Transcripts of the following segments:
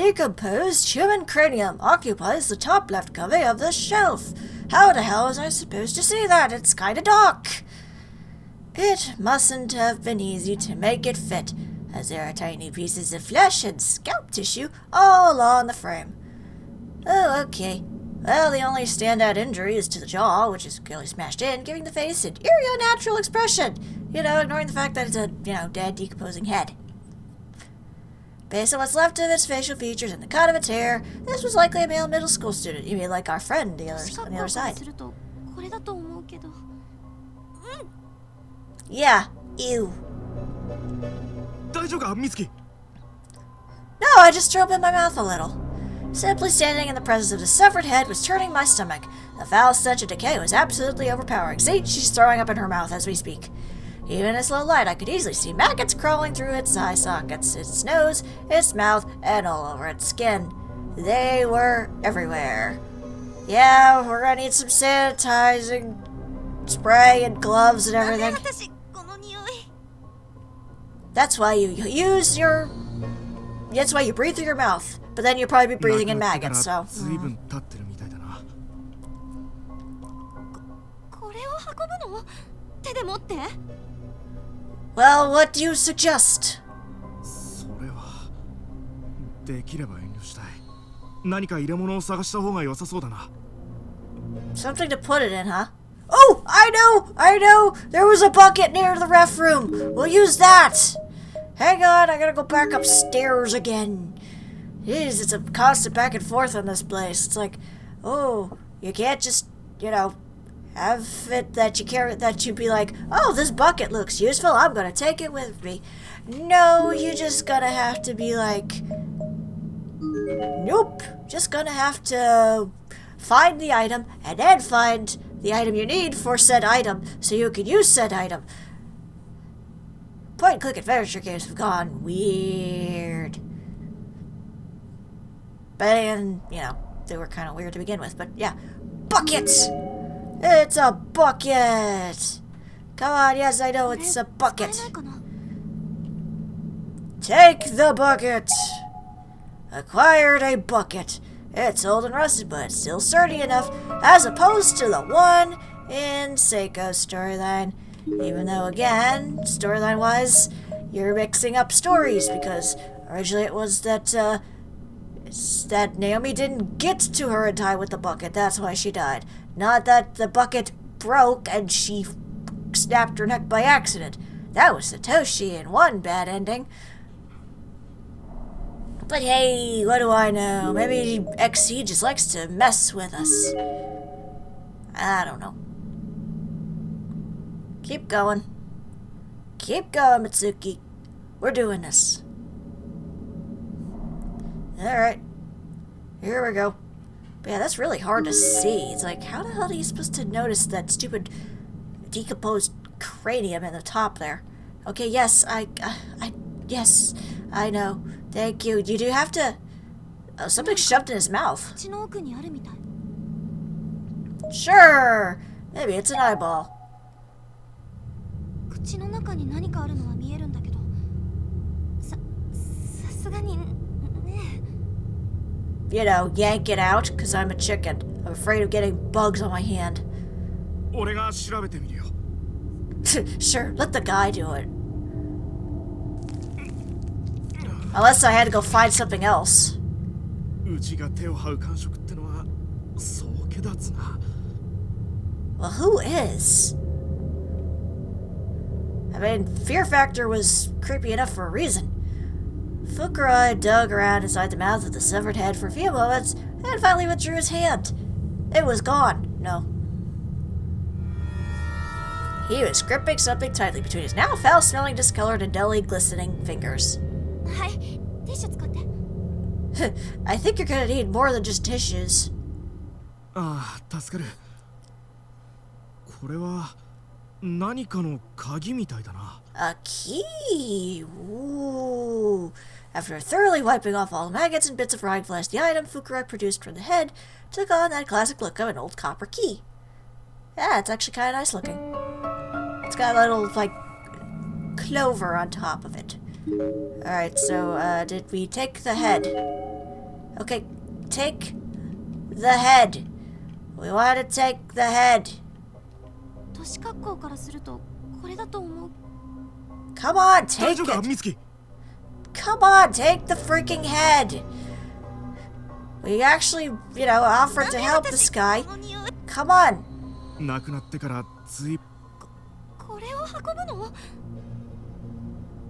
decomposed human cranium occupies the top left covey of the shelf. How the hell was I supposed to see that? It's kinda dark. It mustn't have been easy to make it fit, as there are tiny pieces of flesh and scalp tissue all along the frame. Oh, okay. Well, the only standout injury is to the jaw, which is clearly smashed in, giving the face an eerie, unnatural expression. Ignoring the fact that it's a, dead, decomposing head. Based on what's left of its facial features and the cut of its hair, this was likely a male middle school student. You mean like our friend on the other side. Yeah, ew. No, I just threw up in my mouth a little. Simply standing in the presence of the severed head was turning my stomach. The foul stench of decay was absolutely overpowering. See, she's throwing up in her mouth as we speak. Even in its low light, I could easily see maggots crawling through its eye sockets, its nose, its mouth, and all over its skin. They were everywhere. Yeah, we're gonna need some sanitizing spray and gloves and everything. That's why you use your... That's why you breathe through your mouth. But then you'll probably be breathing in maggots, so... Well, what do you suggest? Something to put it in, huh? Oh, I know! There was a bucket near the ref room. We'll use that. Hang on, I gotta go back upstairs again. Jeez, it's a constant back and forth on this place. It's like, oh, you can't just, have it that you be like, oh, this bucket looks useful, I'm gonna take it with me. No, you just gonna have to be like, nope, just gonna have to find the item and then find the item you need for said item so you can use said item. Point and click adventure games have gone weird. And, they were kind of weird to begin with, but yeah. Buckets! It's a bucket! Come on, yes, I know it's a bucket. Take the bucket! Acquired a bucket. It's old and rusted, but still sturdy enough, as opposed to the one in Seiko's storyline. Even though, again, storyline-wise, you're mixing up stories, because originally it was that Naomi didn't get to her in time with the bucket. That's why she died. Not that the bucket broke and she snapped her neck by accident. That was Satoshi in one bad ending. But hey, what do I know? Maybe XC just likes to mess with us. I don't know. Keep going. Keep going, Mitsuki. We're doing this. Alright. Here we go. But yeah, that's really hard to see. It's like, how the hell are you supposed to notice that stupid decomposed cranium in the top there? Okay, yes, yes, I know. Thank you. You do have to... Oh, something shoved in his mouth. Sure! Maybe it's an eyeball. Yank it out, because I'm a chicken. I'm afraid of getting bugs on my hand. Sure, let the guy do it. Unless I had to go find something else. Well, who is? I mean, Fear Factor was creepy enough for a reason. Fukurai dug around inside the mouth of the severed head for a few moments, and finally withdrew his hand. It was gone. No. He was gripping something tightly between his now foul-smelling, discolored, and dully glistening fingers. I think you're gonna need more than just tissues. A key! Ooh. After thoroughly wiping off all the maggots and bits of rotting flesh, the item Fukurai produced from the head took on that classic look of an old copper key. Yeah, it's actually kind of nice looking. It's got a little, clover on top of it. Alright, so, did we take the head? Okay, take the head. We want to take the head. 年格好からするとこれだと思う。 Come on, 大 take 丈夫か it. 美月。 Come on, take the freaking head. We actually, offered to help this guy. Come on. 亡くなってからずいこれを運ぶの？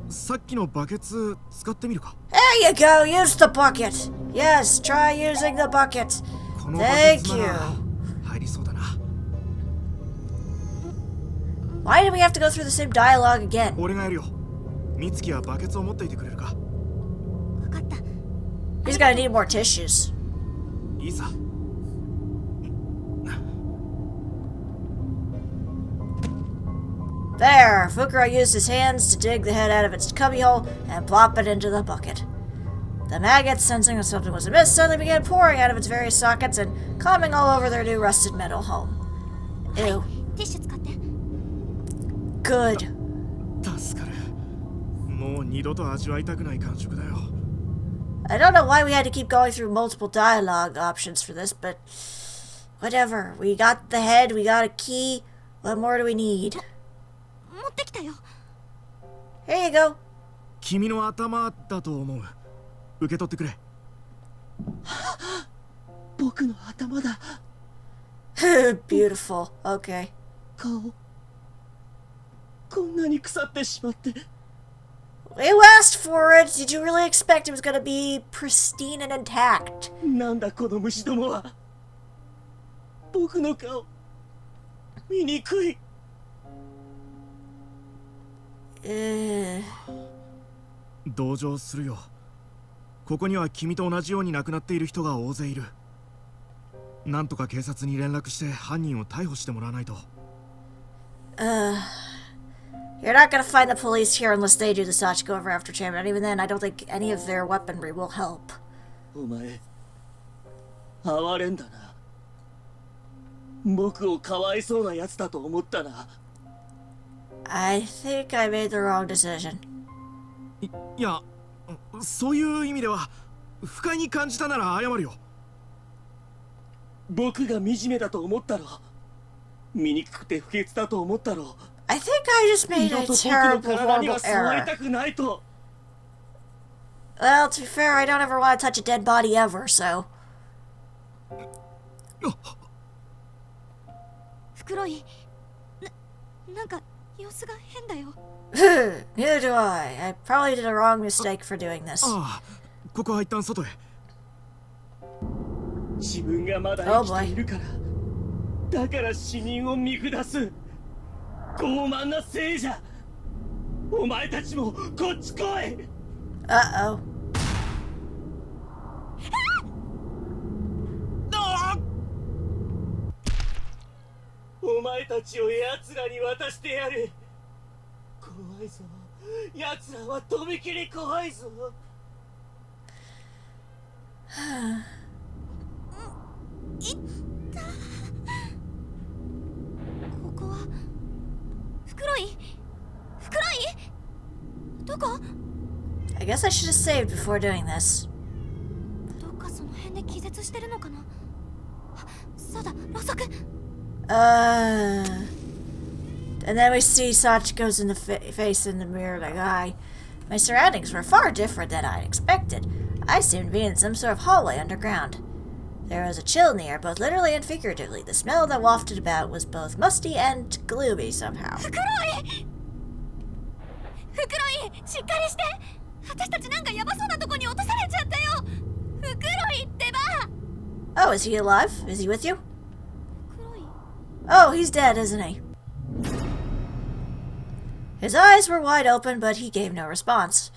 さっきのバケツ使ってみるか。 There you go, use the bucket. Yes, try using the bucket. このバケツ Thank な you. ら入りそうだな。 Why do we have to go through the same dialogue again? 俺がやるよ。美月はバケツを持っていてくれるか。わかった。 He's gonna need more tissues. いいさ。 There, Fukuro used his hands to dig the head out of its cubbyhole and plop it into the bucket. The maggots, sensing that something was amiss, suddenly began pouring out of its various sockets and climbing all over their new rusted metal home. Ew. ティッシュ使って。 Good. 助かる。もう二度と味わいたくない感触だよ。 I don't know why we had to keep going through multiple dialogue options for this, but whatever. We got the head, we got a key. What more do we need? 持ってきたよ。 Here you go. 君の頭だと思う。受け取ってくれ。僕の頭だ。 Beautiful. Okay. 顔こんなに腐ってしまって。 You asked for it. Did you really expect it was gonna be pristine and intact? なんだこの虫どもは。僕の顔醜い。同情するよ。ここには君と同じように亡くなっている人が大勢いる。なんとか警察に連絡して犯人を逮捕してもらわないと。You're not gonna find the police here unless they do the Sachiko over after chamber, and even then, I don't think any of their weaponry will help. お前哀れんだな。僕をかわいそうなやつだと思ったな。 I think I made the wrong decision. いや、そういう意味では不快に感じたなら謝るよ。僕が惨めだと思ったろ。醜くて不潔だと思ったろ。 I think I just 二 made 度 a と僕の terrible, 体に horrible は触り error. たくないと。 Well, to be fair, I don't ever want to touch a dead body ever, so. 袋井。なんか様子が変だよ。 Neither do I. I probably did a wrong mistake for doing this. ああ、ここは一旦外へ。自分がまだ生きているから。だから死人を見下す。傲慢なせいじゃ。お前たちもこっち来い。 Uh-oh. お前たちを奴らに渡してやる。怖いぞ。奴らはとびきり怖いぞ。ここは袋井？袋井？どこ？ I guess I should have saved before doing this. どっかその辺で気絶してるのかな。あ、そうだ、ろうそく。 And then we see Sachiko's in the face in the mirror like, my surroundings were far different than I'd expected. I seemed to be in some sort of hallway underground. There was a chill in the air, both literally and figuratively. The smell that wafted about was both musty and gloomy somehow. 袋井！袋井、しっかりして！私たちなんかヤバそうなとこに落とされちゃったよ！袋井ってば！ Oh, is he alive? Is he with you? 袋井？ Oh, he's dead, isn't he? His eyes were wide open, but he gave no response.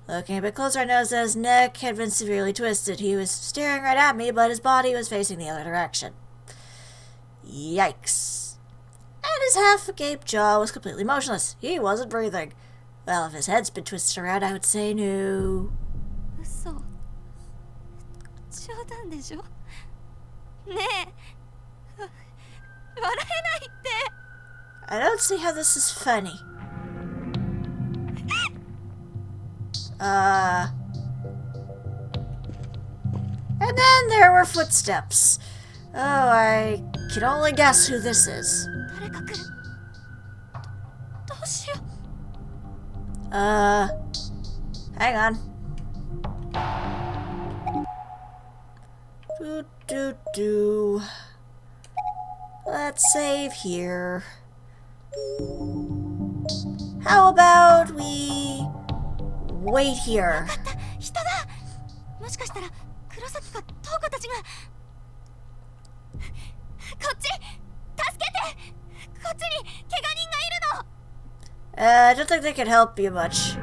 Looking a bit closer, I noticed that his neck had been severely twisted. He was staring right at me, but his body was facing the other direction. Yikes. And his half-agape jaw was completely motionless. He wasn't breathing. Well, if his head's been twisted around, I would say no. 嘘。冗談でしょ？ねえ。笑えないって。 I don't see how this is funny. And then there were footsteps. Oh, I can only guess who this is. 誰か来る。どうしよう。 Hang on. Do. Let's save here. How about we wait here? 人だ。もしかしたら黒崎か東子たちが。こっち、助けて。こっちに怪我人がいるの。I don't think they can help you much.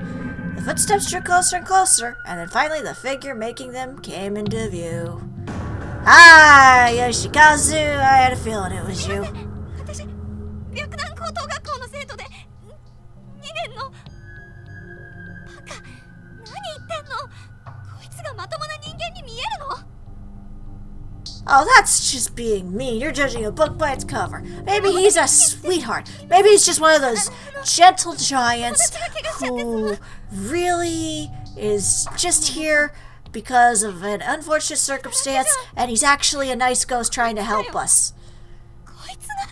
The footsteps drew closer and closer, and then finally the figure making them came into view. Ah, Yoshikazu, I had a feeling it was you. 私、白南高等学校の生徒で2年の。バカ、何言ってんの。こいつがまともな人間に見えるの。 Oh, that's just being mean. You're judging a book by its cover. Maybe he's a sweetheart. Maybe he's just one of those gentle giants who really is just here because of an unfortunate circumstance, and he's actually a nice ghost trying to help us. こいつが。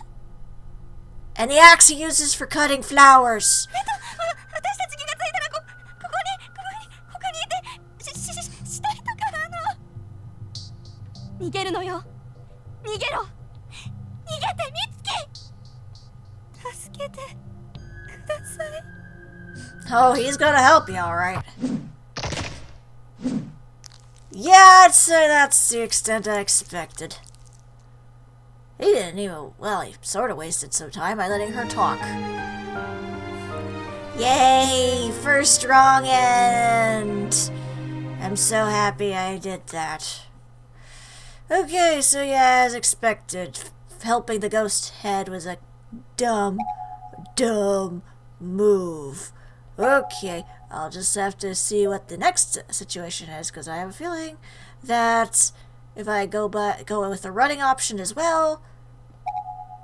And the axe he uses for cutting flowers. 私たち気がついたらここにいて死体とか逃げるのよ。逃げろ。逃げて美月。助けてください。 Oh, he's gonna help you, alright. Yeah, I'd say that's the extent I expected. He didn't even, well, he sort of wasted some time by letting her talk. Yay, first wrong end. I'm so happy I did that. Okay, so yeah, as expected, helping the ghost head was a dumb move. Okay, I'll just have to see what the next situation is, because I have a feeling that if I go with the running option as well,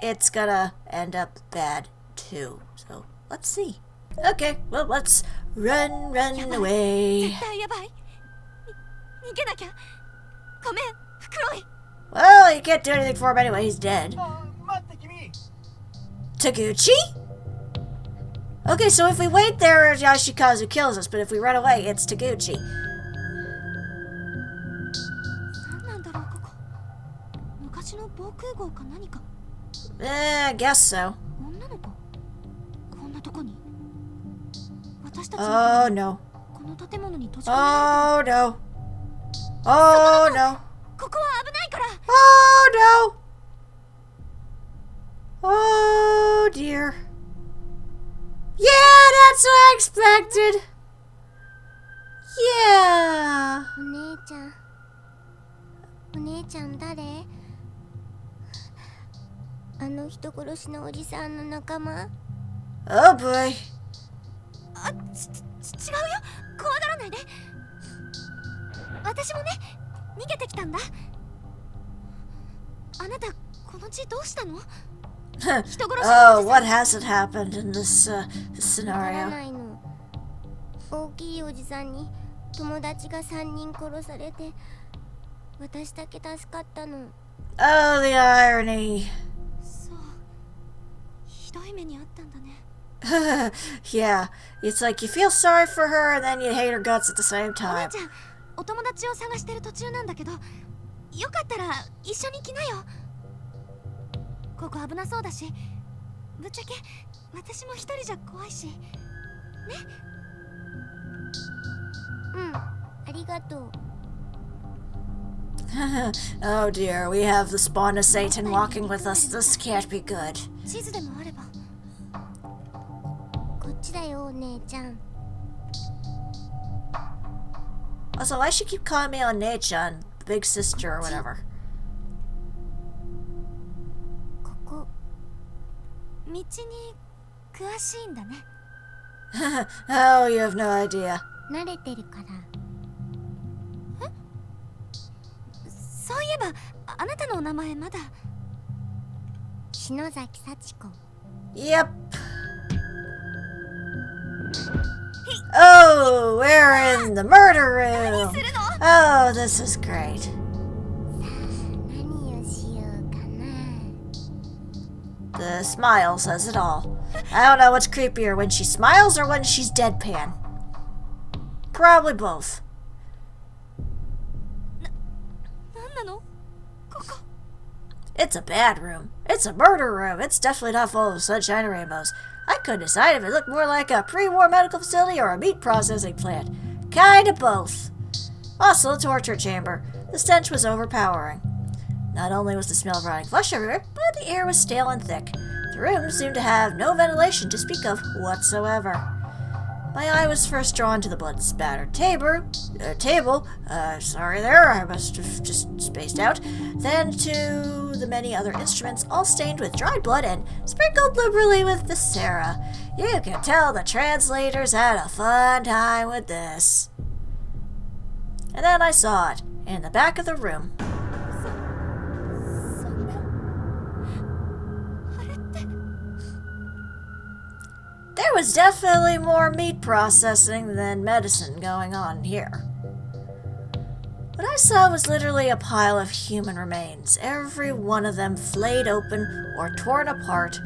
it's gonna end up bad too. So let's see. Okay, well, let's run away. 絶対やばい。逃げなきゃ。ごめん、黒い。 Well, you can't do anything for him anyway, he's dead. Taguchi? Okay, so if we wait there, Yoshikazu kills us, but if we run away, it's Taguchi. 何なんだろうここ。昔の防空壕か何か。 I guess so. 女の子。こんなとこに。私たち Oh no. この建物に閉じ込められた。 Oh no. Oh no. ここは危ないから。 Oh no. Oh dear. Yeah, that's what I expected. Yeah. お姉ちゃん誰？あの人殺しのおじさんの仲間？ Oh boy. あ、違うよ。怖がらないで。私もね、逃げてきたんだ。あなた、この血どうしたの？ Oh, what hasn't happened in this わから scenario? ないの。大きいおじさんに友達が3人殺されて、私だけ助かったの。 Oh, the irony. そう。ひどい目にあったんだね。 Yeah, it's like you feel sorry for her and then you hate her guts at the same お姉 time. ちゃん、お友達を探してる途中なんだけど、よかったら一緒に来なよ。ここ危なそうだし、ぶっちゃけ私も一人じゃ怖いし。ね。うん、ありがとう。Oh dear, we have the spawn of Satan walking with us. This can't be good. 地図でもあれば。こっちだよ、お姉ちゃん。 Also, why should keep calling me on Nei-chan, big sister or whatever? ここ。道に詳しいんだね。Oh, you have no idea. 慣れてるから。そういえば、あなたのお名前まだ。篠崎幸子。 Yep. Oh, we're in the murder room. するの？ Oh, this is great. The smile says it all. I don't know what's creepier, when she smiles or when she's deadpan. Probably both. なんなのここ It's a bad room. It's a murder room. It's definitely not full of sunshine and rainbows. I couldn't decide if it looked more like a pre-war medical facility or a meat processing plant. Kind of both. Also a torture chamber. The stench was overpowering. Not only was the smell of rotting flesh everywhere, but the air was stale and thick. The room seemed to have no ventilation to speak of whatsoever. My eye was first drawn to the blood-spattered table. Sorry there, I must have just spaced out. Then to the many other instruments, all stained with dried blood and sprinkled liberally with viscera. You can tell the translators had a fun time with this. And then I saw it, in the back of the room. そんなあれって There was definitely more meat processing than medicine going on here. What I saw was literally a pile of human remains, every one of them flayed open or torn apart.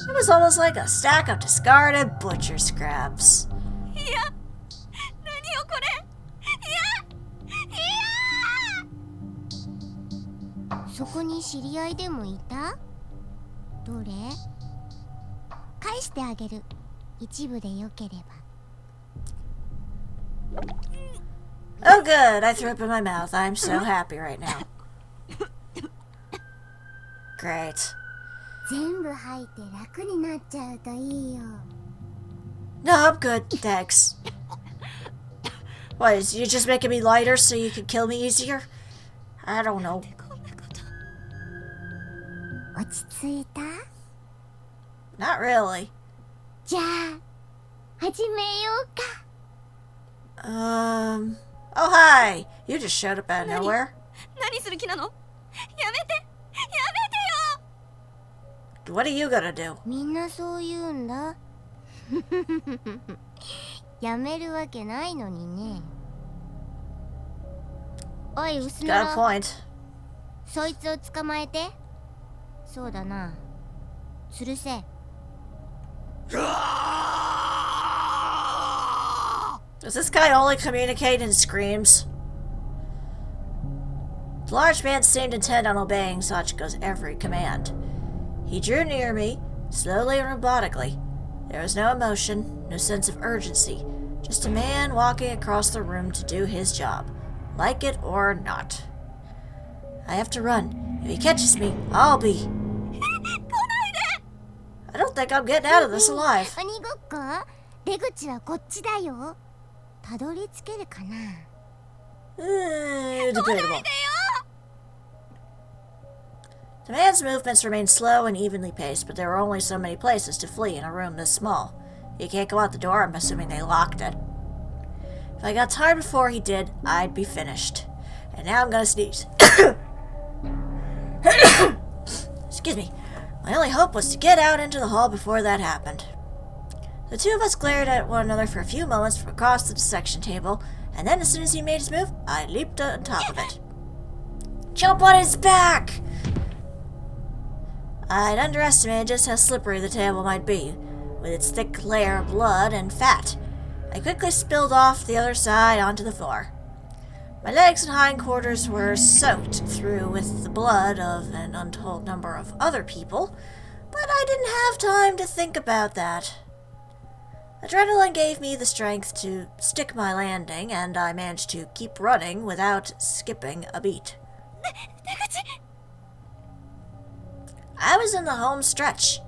It was almost like a stack of discarded butcher scraps. いや何よこれいやそこに知り合いでもいた？どれ？返してあげる。一部でよければ。Oh good, I threw up in my mouth. I'm so happy right now. Great. 全部吐いて楽になっちゃうといいよ。 No, I'm good, thanks. What, is you just making me lighter so you can kill me easier? I don't know. こんなこと 落ち着いた？ Not really. じゃあ始めようか。Oh hi! You just showed up out of nowhere. 何する気なのやめてよ What are you gonna do? みんなそう言うんだ。やめるわけないのにね。おい、薄 Got a 野郎、 point. そいつを捕まえて。そうだな。吊るせ。 Does this guy only communicate in screams? The large man seemed intent on obeying Sachiko's every command. He drew near me, slowly and robotically. There was no emotion, no sense of urgency, just a man walking across the room to do his job, like it or not. I have to run. If he catches me, I'll be... I don't think I'm getting out of this alive. 鬼ごっこ？出口はこっちだよ。たどり着けるかな。Debatable. The man's movements remained slow and evenly paced, but there were only so many places to flee in a room this small. He can't go out the door, I'm assuming they locked it. If I got tired before he did, I'd be finished. And now I'm gonna sneeze. Excuse me. My only hope was to get out into the hall before that happened. The two of us glared at one another for a few moments from across the dissection table, and then as soon as he made his move, I leaped on top of it. Jump on his back! I'd underestimated just how slippery the table might be, with its thick layer of blood and fat. I quickly spilled off the other side onto the floor. My legs and hindquarters were soaked through with the blood of an untold number of other people, but I didn't have time to think about that. Adrenaline gave me the strength to stick my landing, and I managed to keep running without skipping a beat. I was in the home stretch.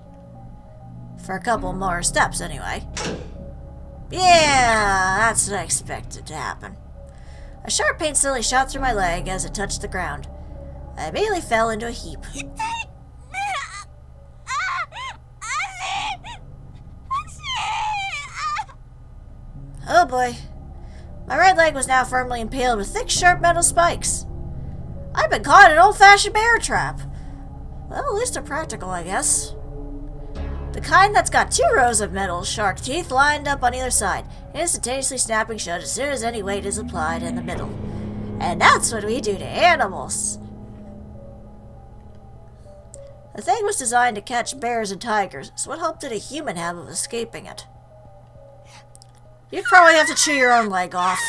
For a couple more steps, anyway. Yeah, that's what I expected to happen. A sharp pain silly shot through my leg as it touched the ground. I immediately fell into a heap. Oh boy. My right leg was now firmly impaled with thick, sharp metal spikes. I'd been caught in an old-fashioned bear trap. Well, at least they're practical, I guess. The kind that's got 2 rows of metal shark teeth lined up on either side, instantaneously snapping shut as soon as any weight is applied in the middle. And that's what we do to animals. The thing was designed to catch bears and tigers, so what hope did a human have of escaping it? You'd probably have to chew your own leg off.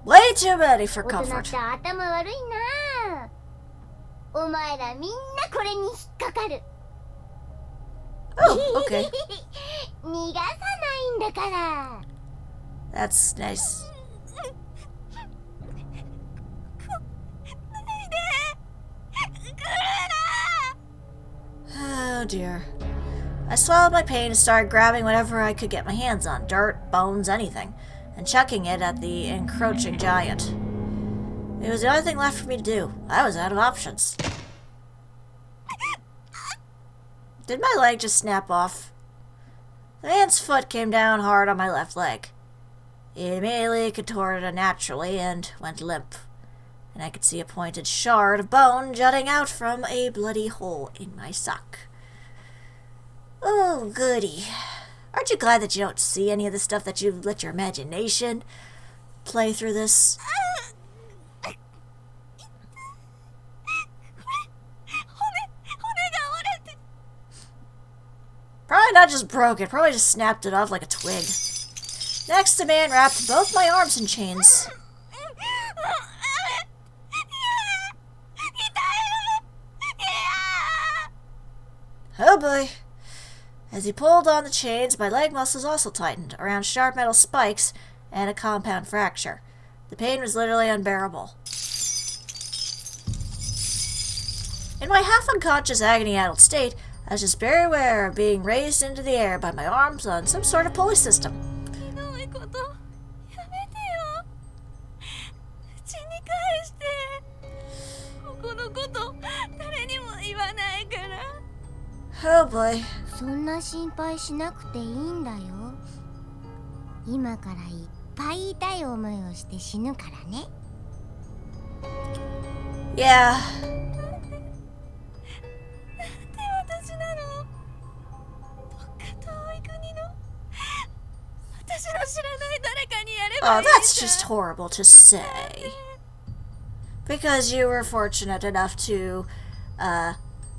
Way too many for comfort. Oh, okay. That's nice. Oh dear. I swallowed my pain and started grabbing whatever I could get my hands on, dirt, bones, anything, and chucking it at the encroaching giant. It was the only thing left for me to do. I was out of options. Did my leg just snap off? The man's foot came down hard on my left leg. It immediately contorted unnaturally and went limp, and I could see a pointed shard of bone jutting out from a bloody hole in my sock. Oh, goody. Aren't you glad that you don't see any of the stuff that you've let your imagination play through this? Probably not just broke it, probably just snapped it off like a twig. Next, the man wrapped both my arms in chains. Oh boy. As he pulled on the chains, my leg muscles also tightened around sharp metal spikes and a compound fracture. The pain was literally unbearable. In my half-unconscious, agony-addled state, I was just very aware of being raised into the air by my arms on some sort of pulley system. Oh boy. そんな心配しなくていいんだよ。今からいっぱい痛い思いをして死ぬからね。Yeah. 私の知らない誰かにやれば Oh, いい that's じゃん。 just horrible to say. Because you were fortunate enough to,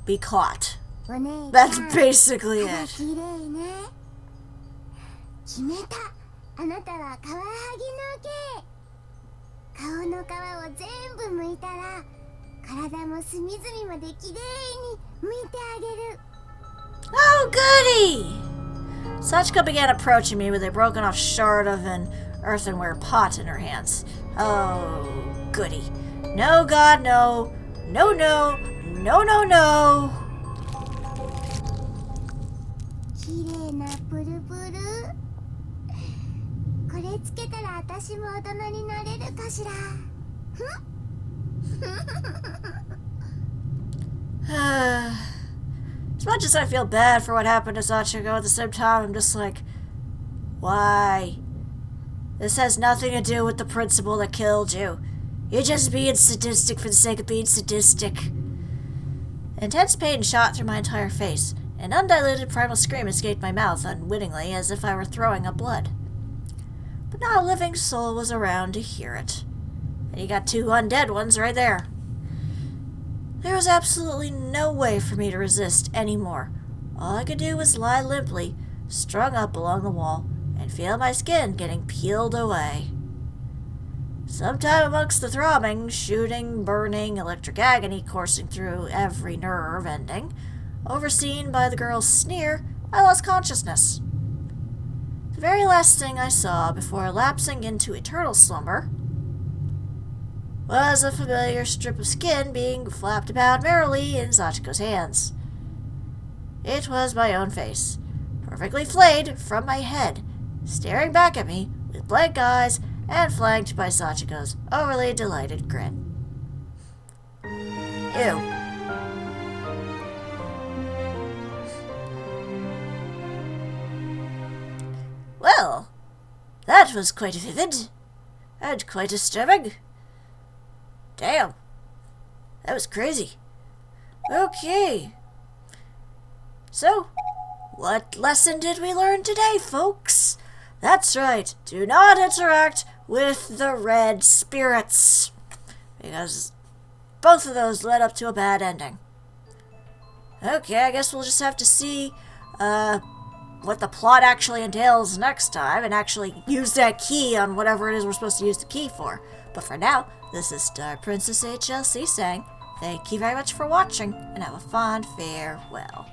be caught. お姉ちゃん That's basically 肌 it. 綺麗ね。決めた。あなたはカワハギの毛。顔の皮を全部剥いたら、体も隅々まで綺麗に剥いてあげる。 Oh, goody! Sachiko began approaching me with a broken off shard of an earthenware pot in her hands. Oh, goody. No, God, no. No, no. No, no, no. 綺麗なプルプル。これつけたら私も大人になれるかしら。As much as I feel bad for what happened to Sachiko, at the same time, I'm just like, why? This has nothing to do with the principal that killed you. You're just being sadistic for the sake of being sadistic. Intense pain shot through my entire face. An undiluted primal scream escaped my mouth unwittingly, as if I were throwing up blood. But not a living soul was around to hear it. And you got two undead ones right there. There was absolutely no way for me to resist anymore. All I could do was lie limply, strung up along the wall, and feel my skin getting peeled away. Sometime amongst the throbbing, shooting, burning, electric agony coursing through every nerve ending, overseen by the girl's sneer, I lost consciousness. The very last thing I saw before lapsing into eternal slumber was a familiar strip of skin being flapped about merrily in Sachiko's hands. It was my own face, perfectly flayed from my head, staring back at me with blank eyes and flanked by Sachiko's overly delighted grin. Ew. Well, that was quite vivid, and quite disturbing. Damn. That was crazy. Okay. So, What lesson did we learn today, folks? That's right, do not interact with the red spirits, because both of those led up to a bad ending. Okay, I guess we'll just have to see what the plot actually entails next time, and actually use that key on whatever it is we're supposed to use the key for. But for now, this is StarPrincessHLC saying, thank you very much for watching, and have a fond farewell.